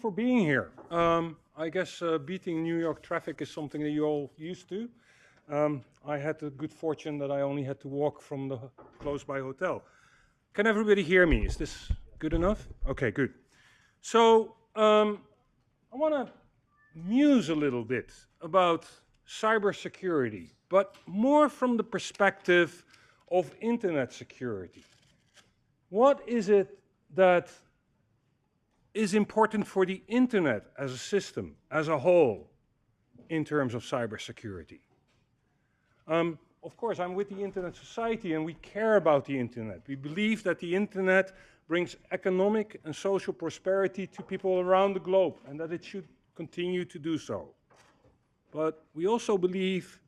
for being here. I guess beating New York traffic is something that you all used to. I had the good fortune that I only had to walk from the close-by hotel. Can everybody hear me? Is this good enough? Okay, good. So I want to muse a little bit about cybersecurity, but more from the perspective of internet security. What is it that is important for the internet as a system, as a whole, in terms of cybersecurity? Of course, I'm with the Internet Society and we care about the internet. We believe that the internet brings economic and social prosperity to people around the globe and that it should continue to do so. But we also believe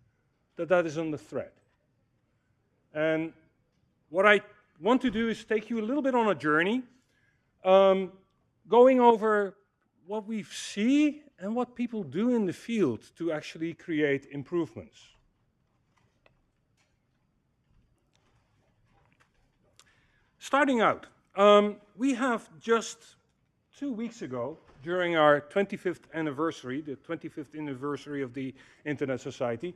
that that is under threat. And what I want to do is take you a little bit on a journey, going over what we see and what people do in the field to actually create improvements. Starting out, we have just 2 weeks ago, during our 25th anniversary, the 25th anniversary of the Internet Society,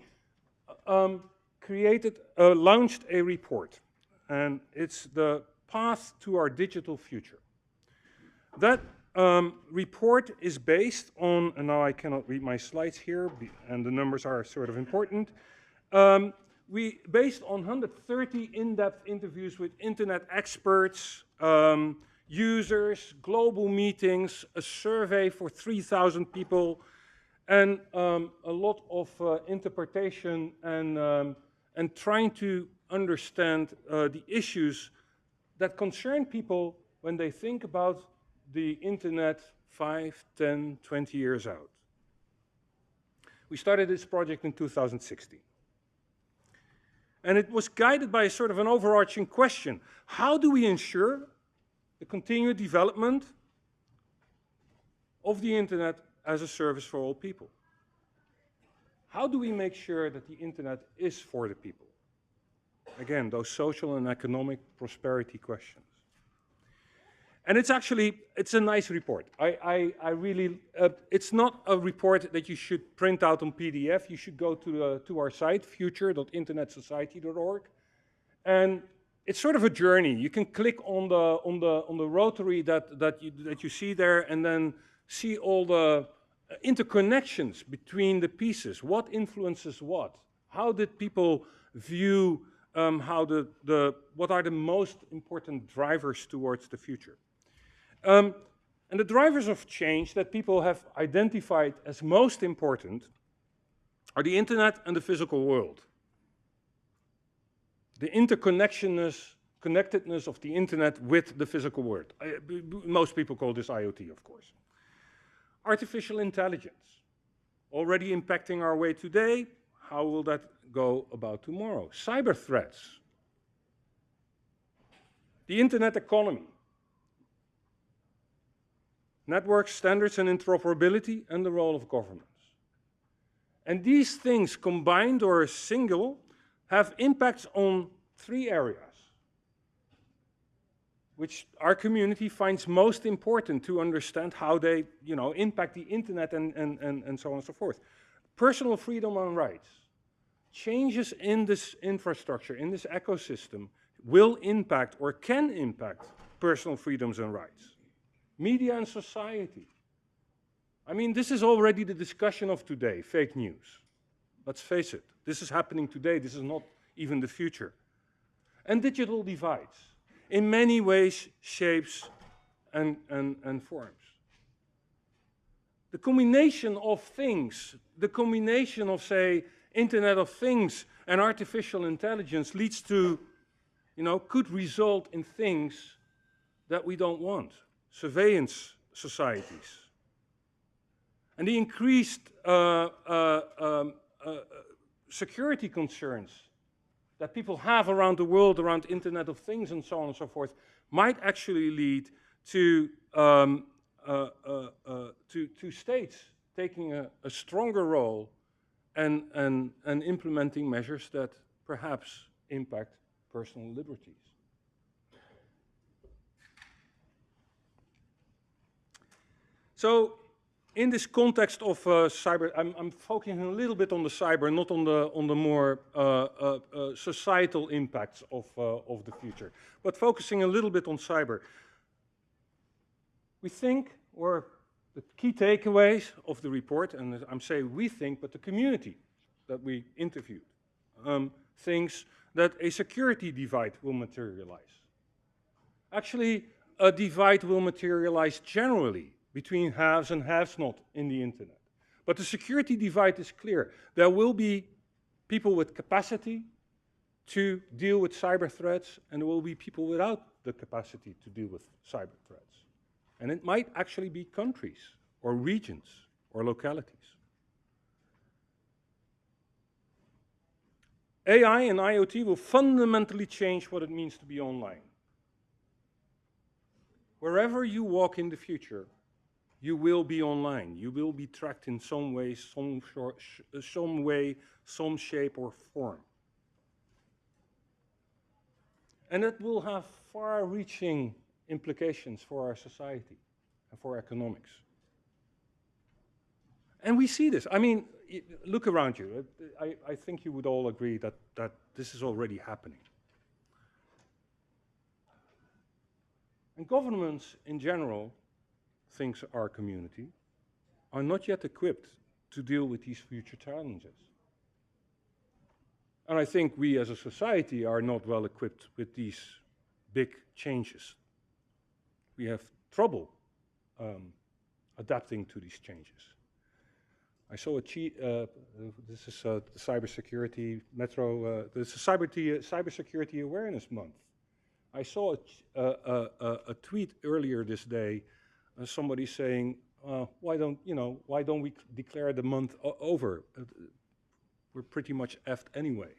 launched a report, and it's the path to our digital future. That report is based on, and now I cannot read my slides here, and the numbers are sort of important, based on 130 in-depth interviews with internet experts, users, global meetings, a survey for 3,000 people, and a lot of interpretation and trying to understand the issues that concern people when they think about the internet 5, 10, 20 years out. We started this project in 2016. And it was guided by a sort of an overarching question. How do we ensure the continued development of the internet as a service for all people? How do we make sure that the internet is for the people? Again, those social and economic prosperity questions. And it's a nice report. I really, it's not a report that you should print out on PDF. You should go to our site, future.internetsociety.org. And it's sort of a journey. You can click on the rotary that you see there and then see all the interconnections between the pieces. What influences what? How did people view what are the most important drivers towards the future? And the drivers of change that people have identified as most important are the internet and the physical world. The connectedness of the internet with the physical world. Most people call this IoT, of course. Artificial intelligence, already impacting our way today. How will that go about tomorrow? Cyber threats. The internet economy. Network standards and interoperability, and the role of governments. And these things combined or single have impacts on 3 areas, which our community finds most important to understand how they impact the internet and so on and so forth. Personal freedom and rights. Changes in this infrastructure, in this ecosystem, will impact or can impact personal freedoms and rights. Media and society. I mean, this is already the discussion of today, fake news. Let's face it, this is happening today, this is not even the future. And digital divides, in many ways, shapes, and forms. The combination of things, the combination of, say, Internet of Things and artificial intelligence leads to, could result in things that we don't want. Surveillance societies. And the increased security concerns that people have around the world, around Internet of Things and so on and so forth, might actually lead to states taking a stronger role and implementing measures that perhaps impact personal liberties. So, in this context of cyber, I'm focusing a little bit on the cyber, not on the more societal impacts of the future, but focusing a little bit on cyber. We think, or the key takeaways of the report, and I'm saying we think, but the community that we interviewed thinks that a security divide will materialize. Actually, a divide will materialize generally between haves and haves not in the internet. But the security divide is clear. There will be people with capacity to deal with cyber threats, and there will be people without the capacity to deal with cyber threats. And it might actually be countries or regions or localities. AI and IoT will fundamentally change what it means to be online. Wherever you walk in the future, you will be online. You will be tracked in some way, some shape or form. And it will have far-reaching implications for our society and for economics. And we see this. I mean, look around you. I think you would all agree that this is already happening. And governments in general, thinks our community, are not yet equipped to deal with these future challenges. And I think we as a society are not well equipped with these big changes. We have trouble adapting to these changes. I saw this is cybersecurity metro. This is cybersecurity awareness month. I saw a tweet earlier this day, somebody saying, "Why don't we declare the month over? We're pretty much effed anyway."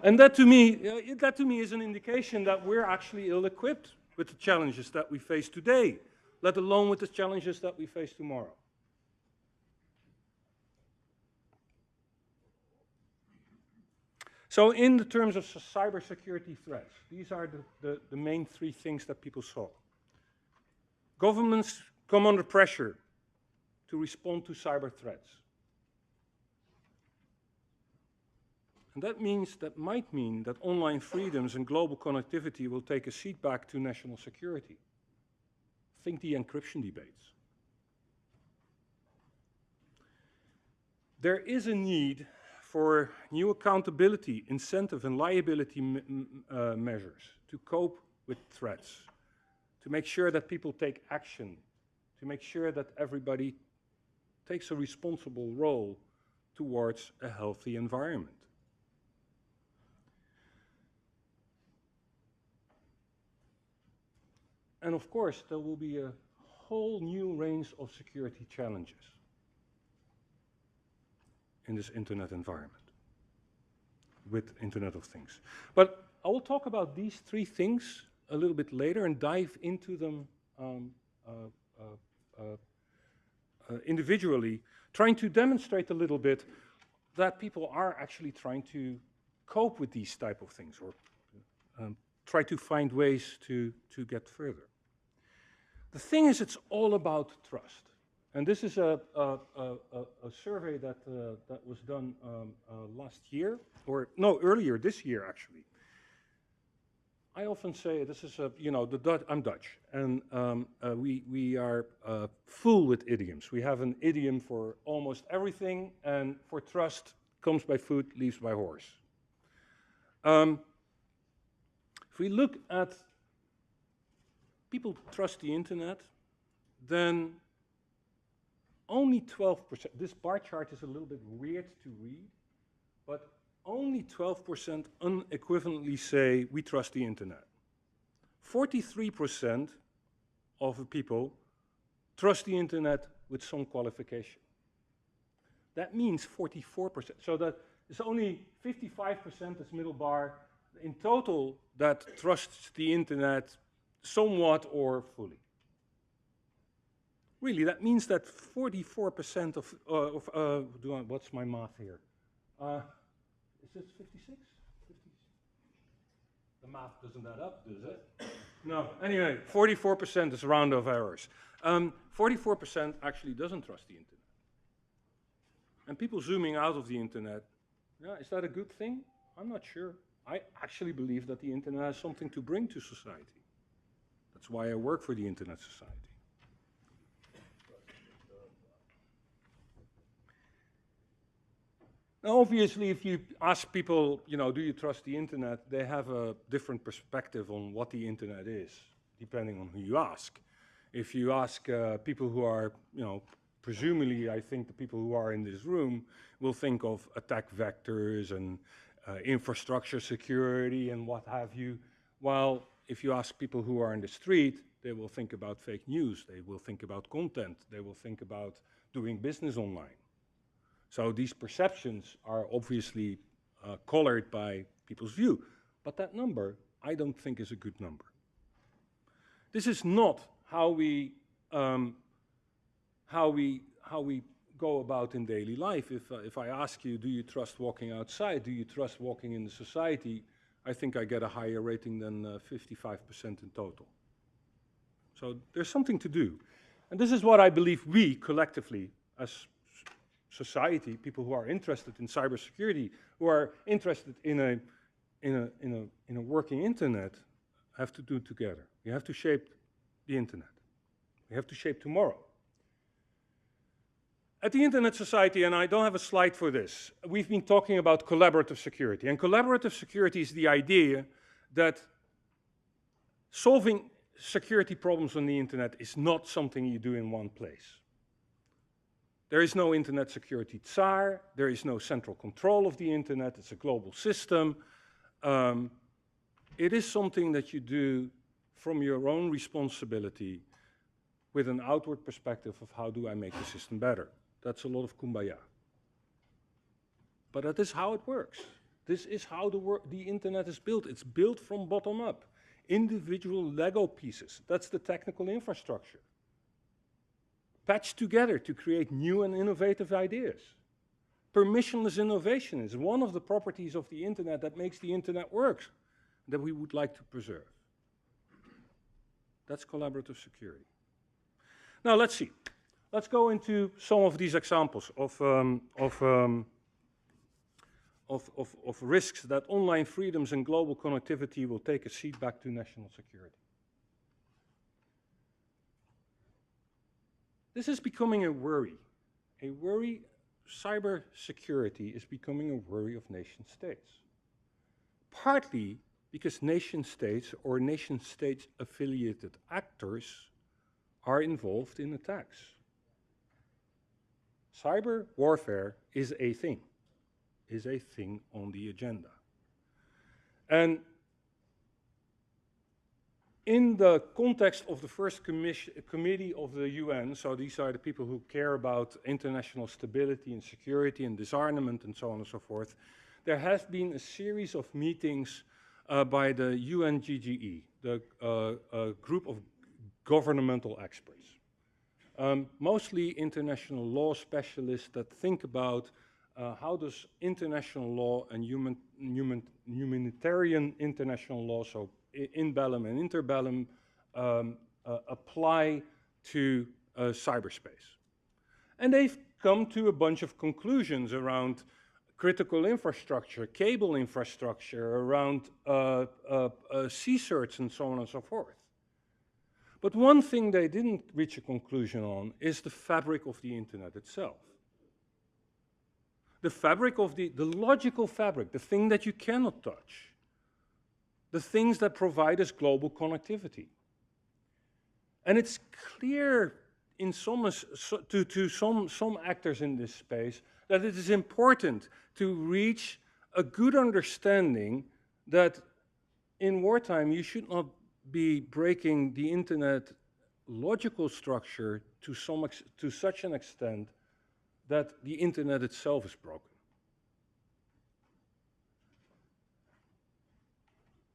And that to me is an indication that we're actually ill-equipped with the challenges that we face today, let alone with the challenges that we face tomorrow. So in the terms of cybersecurity threats, these are the main three things that people saw. Governments come under pressure to respond to cyber threats. And that might mean that online freedoms and global connectivity will take a seat back to national security. Think the encryption debates. There is a need for new accountability, incentive, and liability measures to cope with threats, to make sure that people take action, to make sure that everybody takes a responsible role towards a healthy environment. And of course, there will be a whole new range of security challenges in this internet environment, with Internet of Things. But I will talk about these three things a little bit later and dive into them individually, trying to demonstrate a little bit that people are actually trying to cope with these type of things, or try to find ways to get further. The thing is, it's all about trust. And this is a survey that was done last year, or no, earlier this year actually. I often say this is I'm Dutch, and we are full with idioms. We have an idiom for almost everything, and for trust, comes by foot, leaves by horse. If we look at people trust the internet, then only 12%, this bar chart is a little bit weird to read, but only 12% unequivocally say we trust the internet. 43% of the people trust the internet with some qualification. That means 44%, so that it's only 55%, this middle bar, in total that trusts the internet somewhat or fully. Really, that means that 44% what's my math here? Is it 56? 50? The math doesn't add up, does it? No, anyway, 44% is round of errors. 44% actually doesn't trust the internet. And people zooming out of the internet, yeah, is that a good thing? I'm not sure. I actually believe that the internet has something to bring to society. That's why I work for the Internet Society. Now, obviously, if you ask people, do you trust the internet, they have a different perspective on what the internet is, depending on who you ask. If you ask people who are, presumably, I think the people who are in this room will think of attack vectors and infrastructure security and what have you, while if you ask people who are in the street, they will think about fake news, they will think about content, they will think about doing business online. So these perceptions are obviously colored by people's view. But that number, I don't think, is a good number. This is not how we go about in daily life. If I ask you, do you trust walking outside? Do you trust walking in the society? I think I get a higher rating than 55% in total. So there's something to do. And this is what I believe we collectively, as society, people who are interested in cybersecurity, who are interested in a working internet, have to do together. We have to shape the internet. We have to shape tomorrow. At the Internet Society, and I don't have a slide for this, we've been talking about collaborative security. And collaborative security is the idea that solving security problems on the internet is not something you do in one place. There is no internet security tsar, there is no central control of the internet, it's a global system. It is something that you do from your own responsibility with an outward perspective of how do I make the system better. That's a lot of kumbaya. But that is how it works. This is how the internet is built. It's built from bottom up. Individual Lego pieces, that's the technical infrastructure. Patched together to create new and innovative ideas. Permissionless innovation is one of the properties of the internet that makes the internet work, that we would like to preserve. That's collaborative security. Now let's see. Let's go into some of these examples of risks that online freedoms and global connectivity will take a seat back to national security. This is becoming a worry. A worry, cybersecurity is becoming a worry of nation states. Partly because nation states or nation states affiliated actors are involved in attacks. Cyber warfare is a thing on the agenda. And in the context of the first committee of the UN, so these are the people who care about international stability and security and disarmament and so on and so forth, there has been a series of meetings by the UNGGE, the group of governmental experts. Mostly international law specialists that think about how does international law and humanitarian international law, so in bellum and interbellum, apply to cyberspace. And they've come to a bunch of conclusions around critical infrastructure, cable infrastructure, around sea certs and so on and so forth. But one thing they didn't reach a conclusion on is the fabric of the internet itself. The fabric of the logical fabric, the thing that you cannot touch. The things that provide us global connectivity. And it's clear in some actors in this space that it is important to reach a good understanding that in wartime you should not be breaking the internet logical structure to such an extent that the internet itself is broken.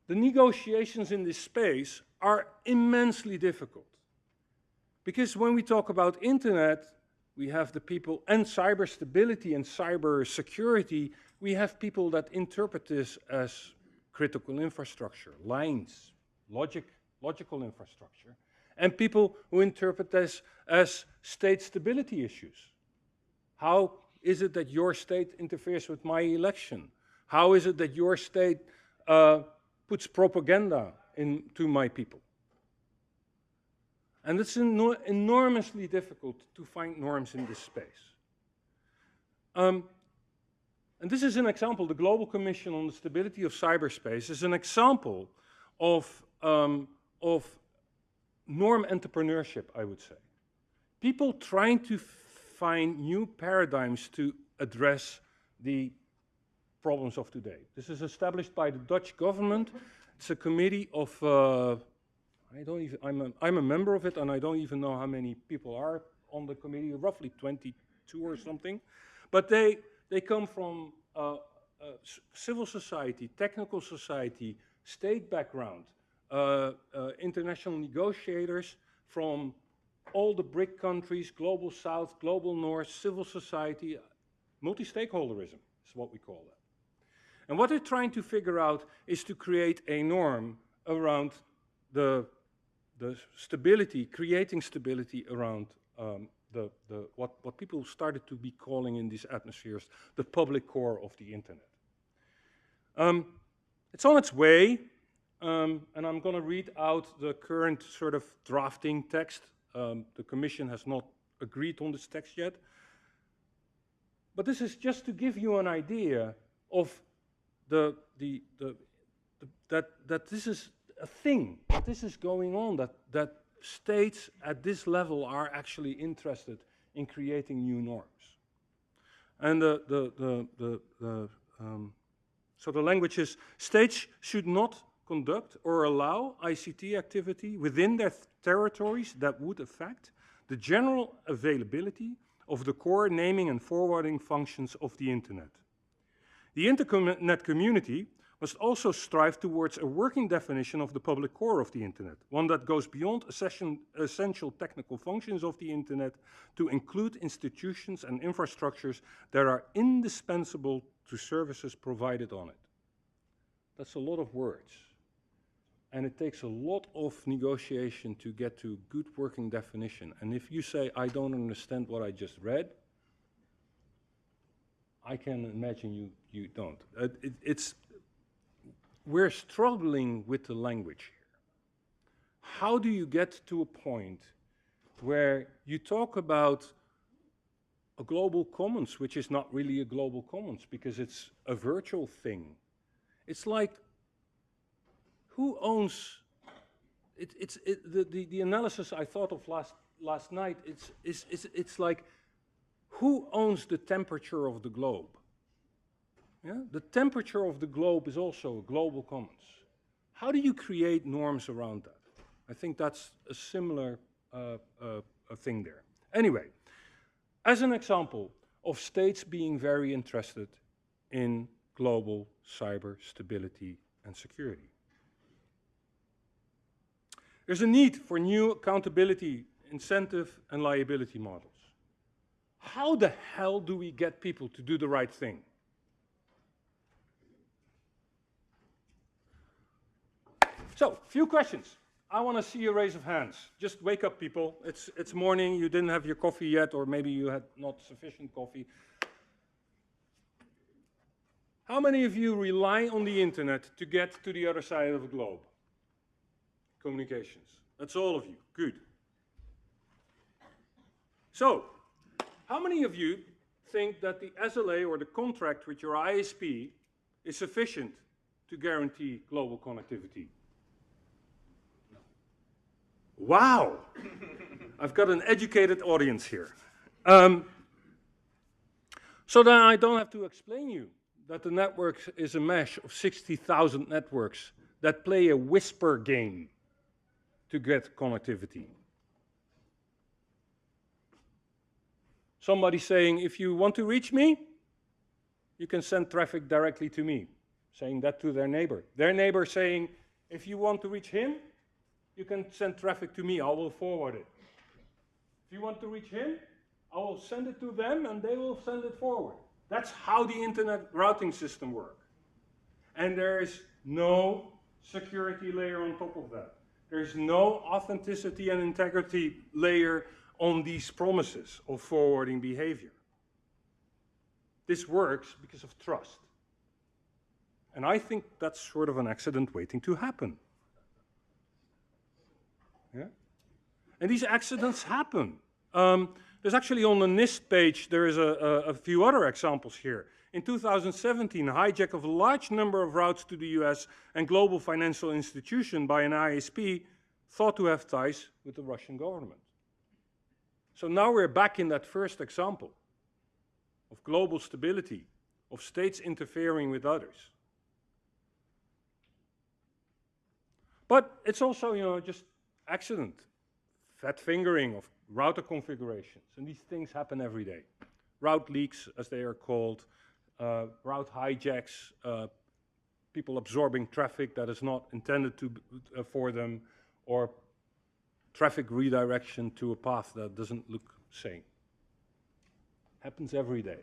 The negotiations in this space are immensely difficult. Because when we talk about internet, we have the people, and cyber stability and cyber security, we have people that interpret this as critical infrastructure, lines, logic logical infrastructure, and people who interpret this as state stability issues. How is it that your state interferes with my election? How is it that your state puts propaganda into my people? And it's enormously difficult to find norms in this space. And this is an example. The Global Commission on the Stability of Cyberspace is an example of norm entrepreneurship, I would say. People trying to find new paradigms to address the problems of today. This is established by the Dutch government. It's a committee of, I'm a member of it, and I don't even know how many people are on the committee, roughly 22 or something. But they come from civil society, technical society, state background, international negotiators from all the BRIC countries, Global South, Global North, civil society, multi-stakeholderism is what we call that. And what they're trying to figure out is to create a norm around the stability, creating stability around what people started to be calling in these atmospheres the public core of the internet. It's on its way, and I'm going to read out the current sort of drafting text. The Commission has not agreed on this text yet. But this is just to give you an idea of that this is a thing, that this is going on, that states at this level are actually interested in creating new norms. And so the language is, states should not conduct or allow ICT activity within their territories that would affect the general availability of the core naming and forwarding functions of the internet. The internet community must also strive towards a working definition of the public core of the internet, one that goes beyond essential technical functions of the internet to include institutions and infrastructures that are indispensable to services provided on it. That's a lot of words. And it takes a lot of negotiation to get to good working definition. And if you say, I don't understand what I just read, I can imagine you don't. We're struggling with the language here. How do you get to a point where you talk about a global commons, which is not really a global commons because it's a virtual thing? It's like, who owns the analysis I thought of last night? It's like, who owns the temperature of the globe? Yeah? The temperature of the globe is also a global commons. How do you create norms around that? I think that's a similar thing there. Anyway, as an example of states being very interested in global cyber stability and security. There's a need for new accountability, incentive, and liability models. How the hell do we get people to do the right thing? So, few questions. I want to see a raise of hands. Just wake up, people. It's morning, you didn't have your coffee yet, or maybe you had not sufficient coffee. How many of you rely on the internet to get to the other side of the globe? Communications. That's all of you. Good. So, how many of you think that the SLA or the contract with your ISP is sufficient to guarantee global connectivity? No. Wow! I've got an educated audience here. So then I don't have to explain you that the network is a mesh of 60,000 networks that play a whisper game to get connectivity. Somebody saying, if you want to reach me, you can send traffic directly to me, saying that to their neighbor. Their neighbor saying, if you want to reach him, you can send traffic to me, I will forward it. If you want to reach him, I will send it to them and they will send it forward. That's how the internet routing system works. And there is no security layer on top of that. There's no authenticity and integrity layer on these promises of forwarding behavior. This works because of trust. And I think that's sort of an accident waiting to happen. Yeah? And these accidents happen. There's actually on the NIST page, there is a few other examples here. In 2017, hijack of a large number of routes to the US and global financial institution by an ISP thought to have ties with the Russian government. So now we're back in that first example of global stability, of states interfering with others. But it's also, you know, just accident, fat fingering of router configurations, and these things happen every day. Route leaks, as they are called, route hijacks, people absorbing traffic that is not intended to, for them, or traffic redirection to a path that doesn't look sane. Happens every day.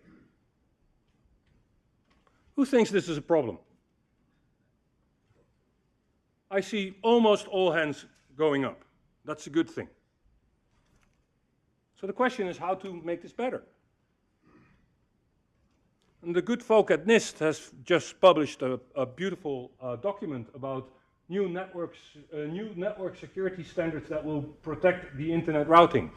Who thinks this is a problem? I see almost all hands going up. That's a good thing. So the question is how to make this better. And the good folk at NIST has just published a beautiful document about new network security standards that will protect the internet routing.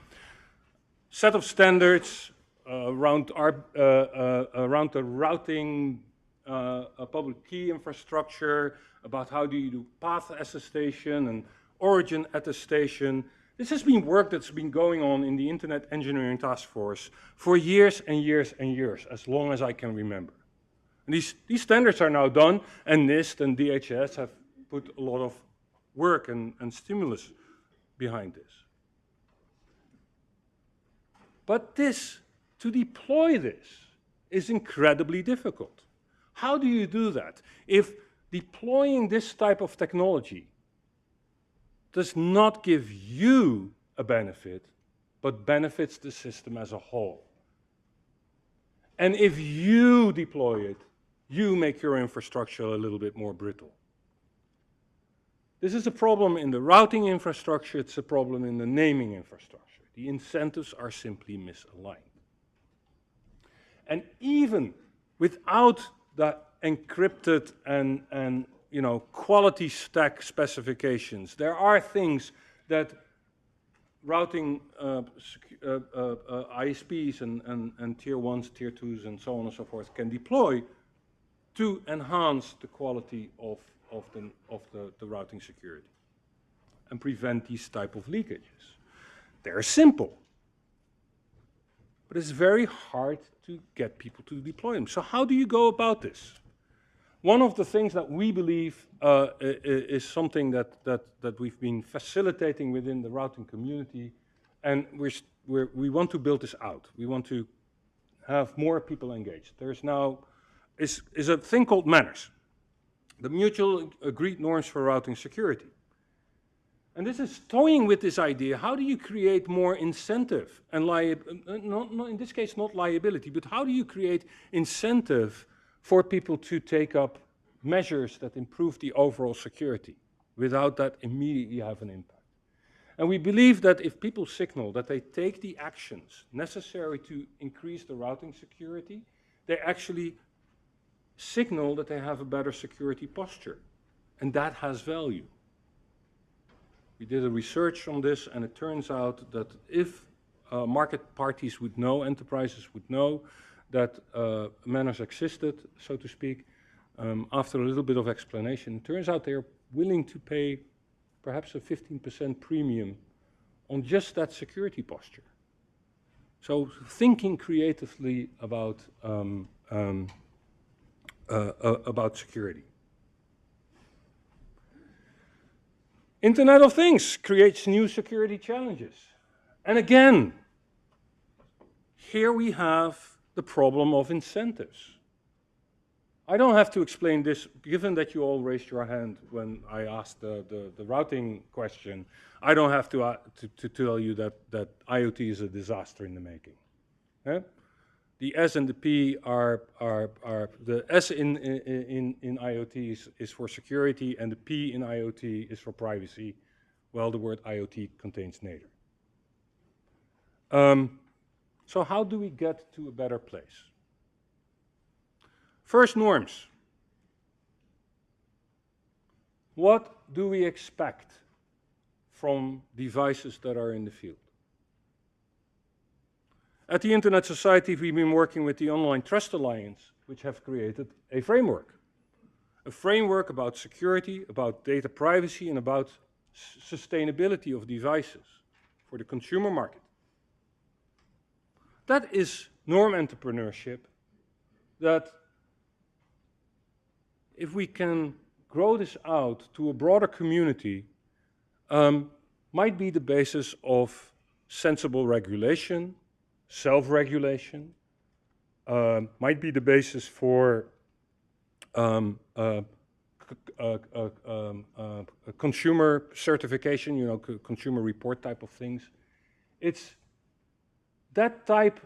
Set of standards around the routing, public key infrastructure, about how do you do path attestation and origin attestation. This has been work that's been going on in the Internet Engineering Task Force for years and years and years, as long as I can remember. And these standards are now done, and NIST and DHS have put a lot of work and stimulus behind this. But to deploy this is incredibly difficult. How do you do that if deploying this type of technology does not give you a benefit, but benefits the system as a whole? And if you deploy it, you make your infrastructure a little bit more brittle. This is a problem in the routing infrastructure, it's a problem in the naming infrastructure. The incentives are simply misaligned. And even without that encrypted and you know, quality stack specifications, there are things that routing ISPs and tier 1s, tier 2s, and so on and so forth can deploy to enhance the quality of the routing security and prevent these type of leakages. They're simple, but it's very hard to get people to deploy them. So how do you go about this? One of the things that we believe is something that we've been facilitating within the routing community, and we want to build this out. We want to have more people engaged. There's now is a thing called manners, the mutual agreed norms for routing security. And this is toying with this idea, how do you create more incentive and in this case not liability, but how do you create incentive for people to take up measures that improve the overall security without that immediately have an impact? And we believe that if people signal that they take the actions necessary to increase the routing security, they actually signal that they have a better security posture, and that has value. We did a research on this, and it turns out that if market parties would know, enterprises would know that manners existed, so to speak, after a little bit of explanation, it turns out they're willing to pay perhaps a 15% premium on just that security posture. So thinking creatively about security. Internet of Things creates new security challenges. And again, here we have the problem of incentives. I don't have to explain this, given that you all raised your hand when I asked the routing question. I don't have to tell you that IoT is a disaster in the making. Yeah? The S and the P are the S in IoT is for security, and the P in IoT is for privacy, Well, the word IoT contains neither. So how do we get to a better place? First, norms. What do we expect from devices that are in the field? At the Internet Society, we've been working with the Online Trust Alliance, which have created a framework about security, about data privacy, and about sustainability of devices for the consumer market. That is norm entrepreneurship that, if we can grow this out to a broader community, might be the basis of sensible regulation, self-regulation, might be the basis for consumer certification, you know, consumer report type of things. It's that type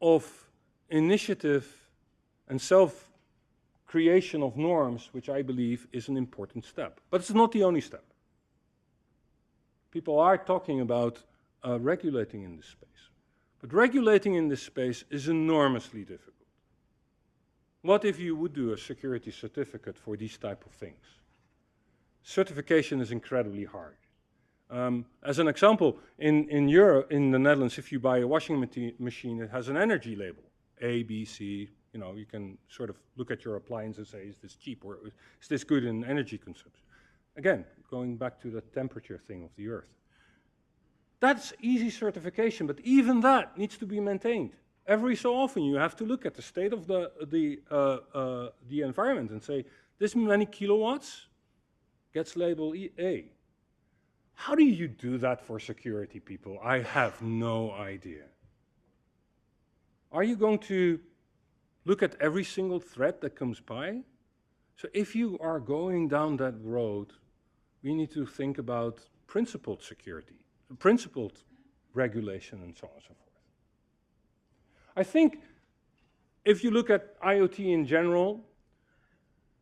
of initiative and self-creation of norms, which I believe is an important step. But it's not the only step. People are talking about regulating in this space. But regulating in this space is enormously difficult. What if you would do a security certificate for these type of things? Certification is incredibly hard. As an example, in Europe, in the Netherlands, if you buy a washing machine, it has an energy label, A, B, C. You know, you can sort of look at your appliance and say, is this cheap or is this good in energy consumption? Again, going back to the temperature thing of the Earth. That's easy certification, but even that needs to be maintained. Every so often, you have to look at the state of the environment and say, this many kilowatts gets label A. How do you do that for security people? I have no idea. Are you going to look at every single threat that comes by? So if you are going down that road, we need to think about principled security, principled regulation, and so on and so forth. I think if you look at IoT in general,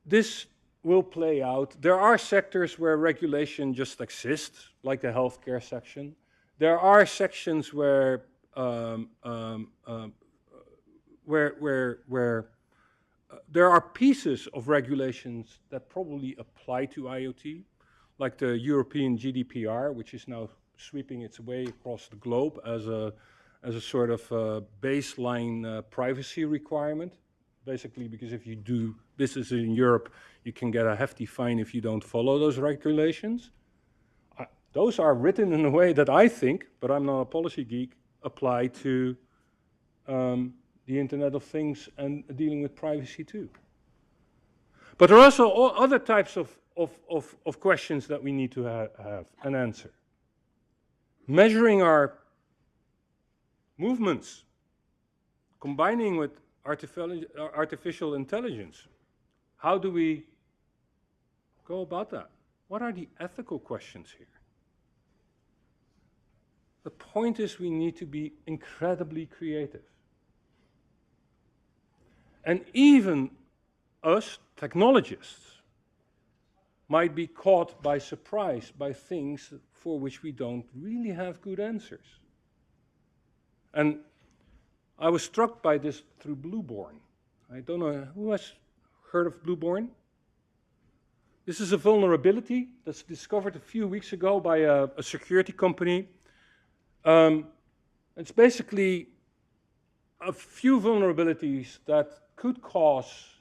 this will play out. There are sectors where regulation just exists, like the healthcare section. There are sections where there are pieces of regulations that probably apply to IoT, like the European GDPR, which is now sweeping its way across the globe as a sort of baseline privacy requirement. Basically, because if you do business in Europe, you can get a hefty fine if you don't follow those regulations. Those are written in a way that I think, but I'm not a policy geek, apply to the Internet of Things and dealing with privacy too. But there are also other types of questions that we need to have an answer. Measuring our movements, combining with artificial intelligence. How do we go about that? What are the ethical questions here? The point is we need to be incredibly creative. And even us, technologists, might be caught by surprise by things for which we don't really have good answers. And I was struck by this through Blueborn. I don't know, who has heard of Blueborn? This is a vulnerability that's discovered a few weeks ago by a security company. It's basically a few vulnerabilities that could cause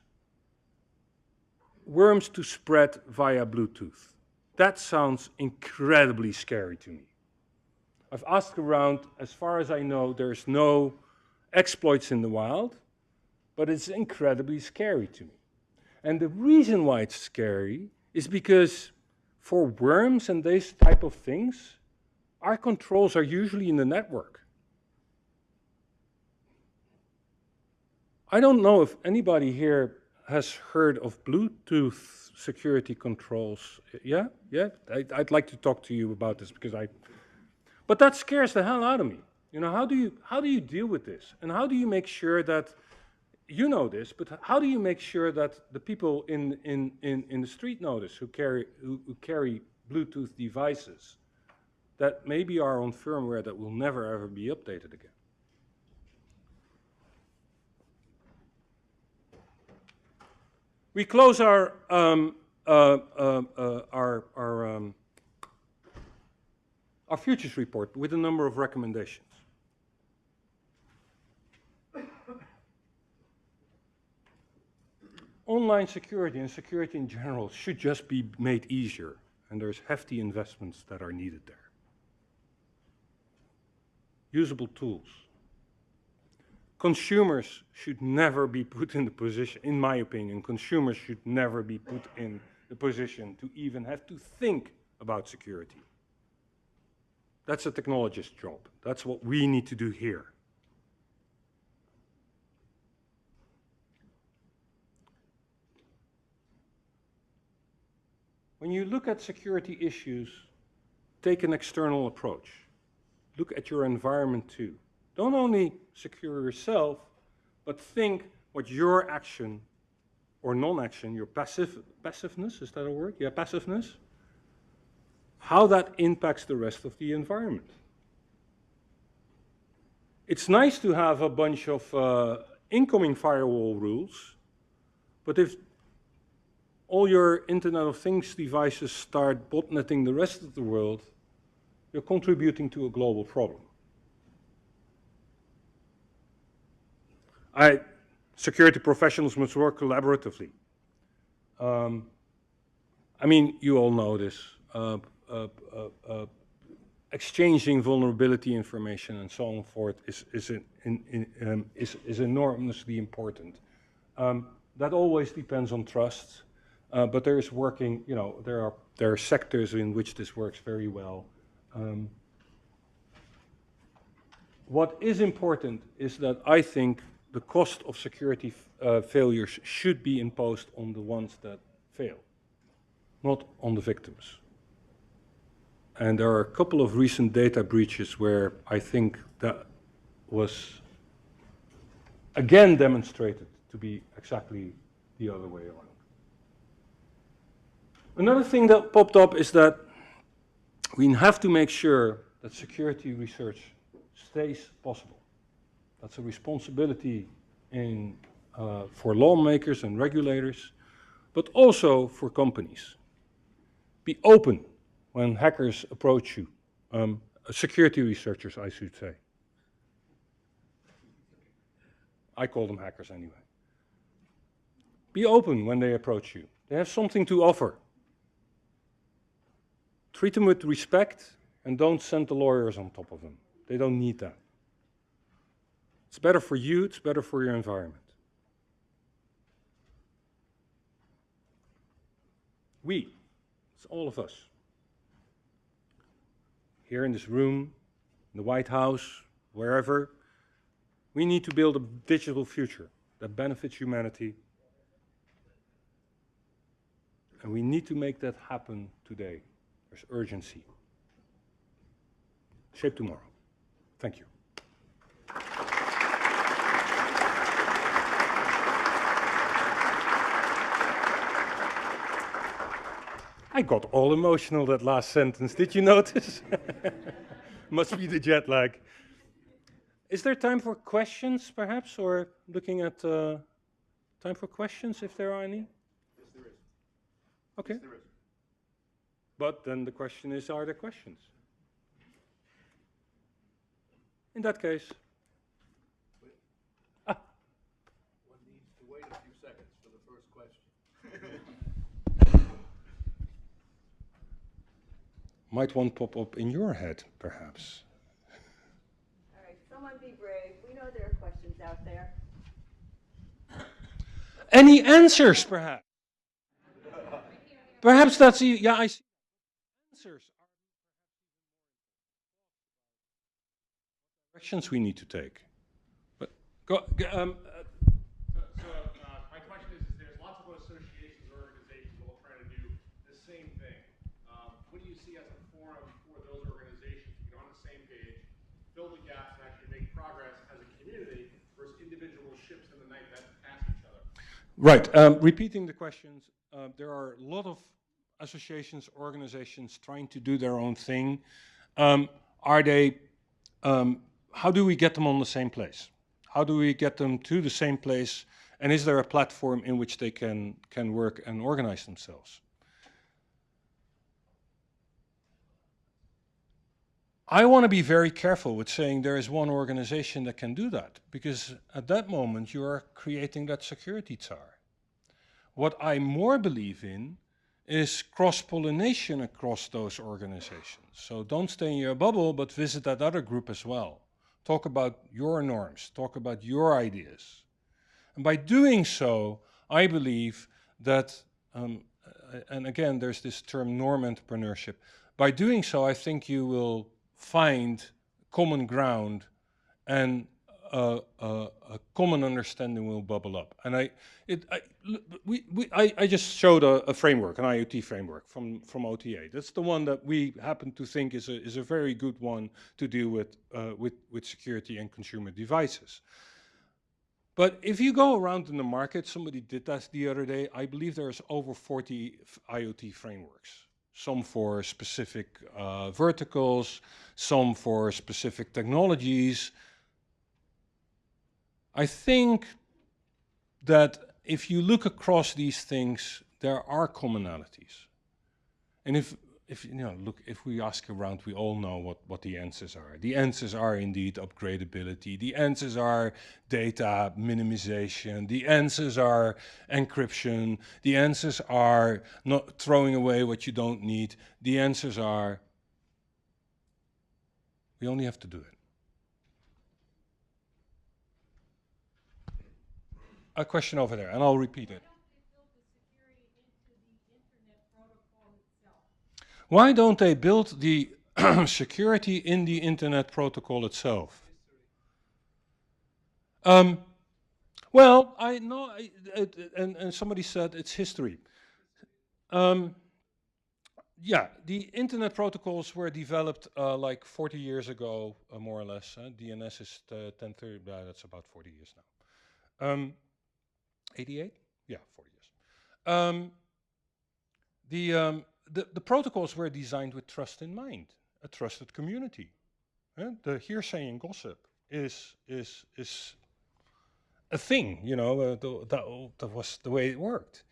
worms to spread via Bluetooth. That sounds incredibly scary to me. I've asked around, as far as I know, there's no exploits in the wild, but it's incredibly scary to me. And the reason why it's scary is because for worms and these type of things, our controls are usually in the network. I don't know if anybody here has heard of Bluetooth security controls. Yeah? Yeah? I'd like to talk to you about this because but that scares the hell out of me. You know, how do you deal with this? And how do you make sure that, you know this, but how do you make sure that the people in the street know this, who carry Bluetooth devices? that maybe are on firmware that will never ever be updated again. We close our futures report with a number of recommendations. Online security and security in general should just be made easier, and there's hefty investments that are needed there. Usable tools. Consumers should never be put in the position, in my opinion, consumers should never be put in the position to even have to think about security. That's a technologist's job. That's what we need to do here. When you look at security issues, take an external approach. Look at your environment too. Don't only secure yourself, but think what your action or non-action, your passiveness, is that a word? Yeah, passiveness. How that impacts the rest of the environment. It's nice to have a bunch of incoming firewall rules, but if all your Internet of Things devices start botnetting the rest of the world, you're contributing to a global problem. Security professionals must work collaboratively. I mean, you all know this. Exchanging vulnerability information and so on and forth is enormously important. That always depends on trust, but there is working, you know, there are sectors in which this works very well. What is important is that I think the cost of security failures should be imposed on the ones that fail, not on the victims. And there are a couple of recent data breaches where I think that was again demonstrated to be exactly the other way around. Another thing that popped up is that we have to make sure that security research stays possible. That's a responsibility for lawmakers and regulators, but also for companies. Be open when hackers approach you, security researchers, I should say. I call them hackers anyway. Be open when they approach you. They have something to offer. Treat them with respect and don't send the lawyers on top of them. They don't need that. It's better for you, it's better for your environment. We, it's all of us. Here in this room, in the White House, wherever, we need to build a digital future that benefits humanity. And we need to make that happen today. There's urgency. Shape tomorrow. Thank you. I got all emotional that last sentence. Did you notice? Must be the jet lag. Is there time for questions, perhaps, or looking at time for questions, if there are any? Yes, there is. Okay. Yes, there is. But then the question is, are there questions? In that case. One needs to wait a few seconds for the first question. Might one pop up in your head, perhaps? All right, someone be brave. We know there are questions out there. Any answers, perhaps? Perhaps that's the, yeah, I see. Answers are directions we need to take. But go, My question is there's lots of associations or organizations all trying to do the same thing. What do you see as a forum for those organizations to get on the same page, fill the gaps, and actually make progress as a community versus individual ships in the night that pass each other? right, repeating the questions, there are a lot of associations, organizations trying to do their own thing. Are they, how do we get them on the same place? How do we get them to the same place? And is there a platform in which they can work and organize themselves? I want to be very careful with saying there is one organization that can do that, because at that moment you are creating that security tsar. What I more believe in is cross-pollination across those organizations. So don't stay in your bubble, but visit that other group as well. Talk about your norms, talk about your ideas. And by doing so, I believe that, and again, there's this term norm entrepreneurship. By doing so, I think you will find common ground and a common understanding will bubble up. And I just showed a framework, an IoT framework from OTA. That's the one that we happen to think is a very good one to deal with security and consumer devices. But if you go around in the market, somebody did that the other day, I believe there's over 40 IoT frameworks. Some for specific verticals, some for specific technologies. I think that if you look across these things, there are commonalities. And if you know, look, if we ask around, we all know what the answers are. The answers are indeed upgradability. The answers are data minimization. The answers are encryption. The answers are not throwing away what you don't need. The answers are, we only have to do it. A question over there, and I'll repeat it. Why don't they build the security in the internet protocol itself? Well, I know, and somebody said it's history. Yeah, the internet protocols were developed like 40 years ago, more or less. DNS is 1030, that's about 40 years now. 88? Yeah, 40 years. The protocols were designed with trust in mind, a trusted community. The hearsay and gossip is a thing, you know, that was the way it worked.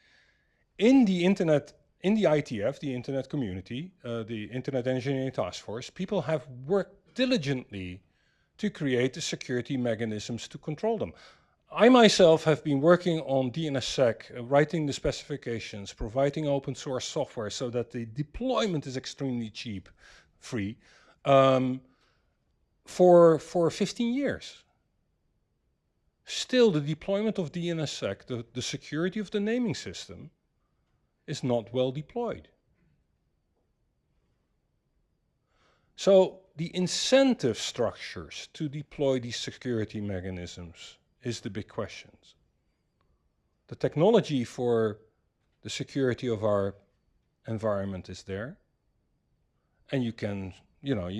In the internet, in the ITF, the internet community, the Internet Engineering Task Force, people have worked diligently to create the security mechanisms to control them. I myself have been working on DNSSEC, writing the specifications, providing open source software so that the deployment is extremely cheap, free, for 15 years. Still, the deployment of DNSSEC, the security of the naming system, is not well deployed. So the incentive structures to deploy these security mechanisms is the big question. The technology for the security of our environment is there. And you can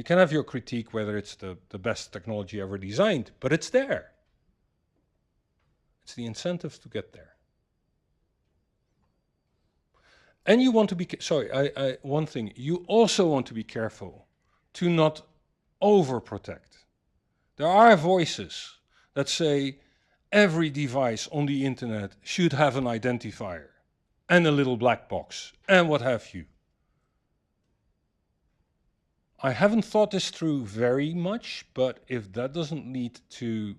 have your critique whether it's the best technology ever designed, but it's there. It's the incentive to get there. And you want to be, one thing, you also want to be careful to not overprotect. There are voices that say every device on the internet should have an identifier and a little black box and what have you. I haven't thought this through very much, but if that doesn't lead to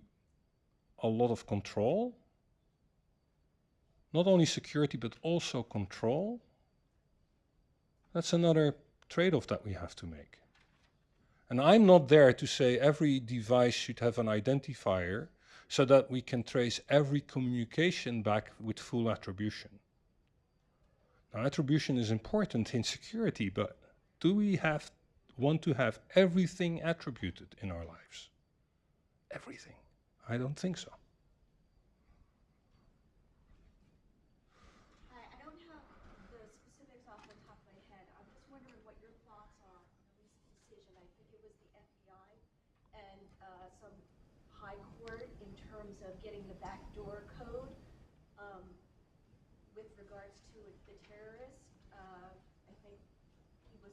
a lot of control, not only security, but also control, that's another trade-off that we have to make. And I'm not there to say every device should have an identifier so that we can trace every communication back with full attribution. Now, attribution is important in security, but do we want to have everything attributed in our lives? Everything? I don't think so. I don't have the specifics off the top of my head. I'm just wondering what your thoughts are on a recent decision. I think it was the FBI and some high court in terms of getting the backdoor code with regards to the terrorist. I think he was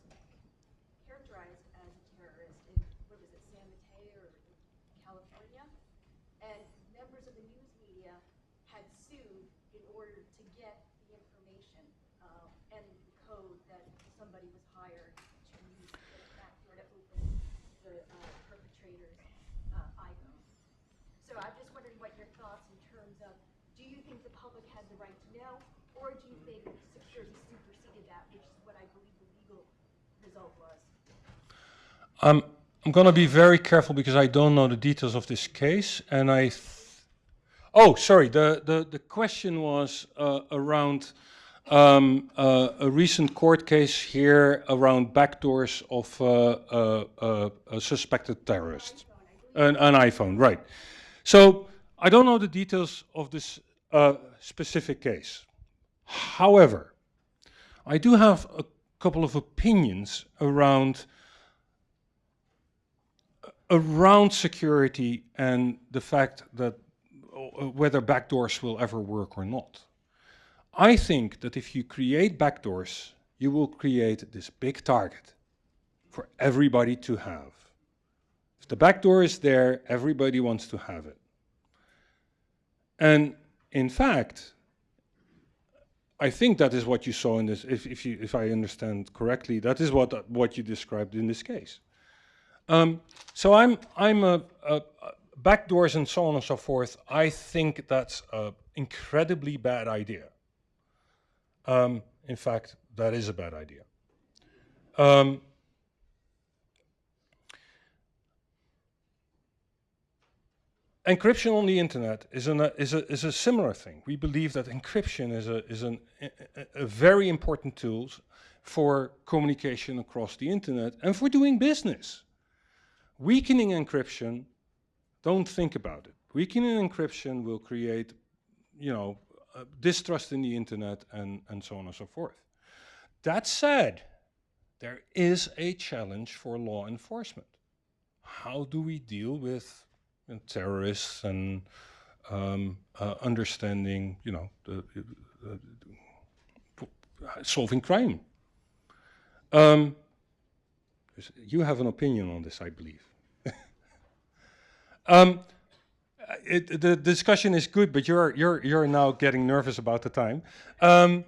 characterized as a terrorist. So I'm just wondering what your thoughts in terms of, do you think the public had the right to know, or do you think security superseded that, which is what I believe the legal result was? I'm going to be very careful because I don't know the details of this case, and oh, sorry. The question was around a recent court case here around backdoors of a suspected terrorist, an iPhone, right? So I don't know the details of this specific case. However, I do have a couple of opinions around security and the fact that whether backdoors will ever work or not. I think that if you create backdoors, you will create this big target for everybody to have. If the backdoor is there, everybody wants to have it. And in fact, I think that is what you saw in this, if I understand correctly, that is what you described in this case. So I'm backdoors and so on and so forth. I think that's an incredibly bad idea. In fact, that is a bad idea. Encryption on the internet is a similar thing. We believe that encryption is a very important tool for communication across the internet and for doing business. Weakening encryption, don't think about it. Weakening encryption will create, distrust in the internet and so on and so forth. That said, there is a challenge for law enforcement. How do we deal with terrorists and understanding, solving crime? You have an opinion on this, I believe. The discussion is good, but you're now getting nervous about the time. That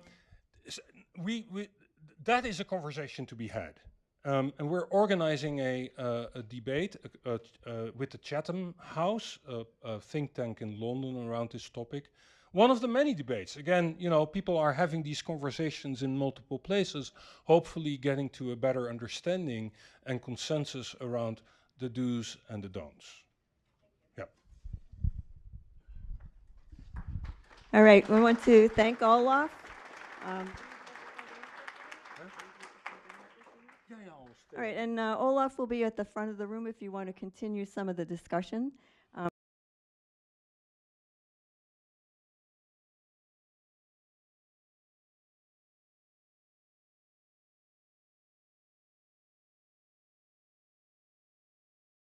is a conversation to be had, and we're organizing a debate with the Chatham House, a think tank in London, around this topic. One of the many debates. Again, people are having these conversations in multiple places, hopefully getting to a better understanding and consensus around the do's and the don'ts. Yeah. All right, we want to thank Olaf. All right, and Olaf will be at the front of the room if you want to continue some of the discussion.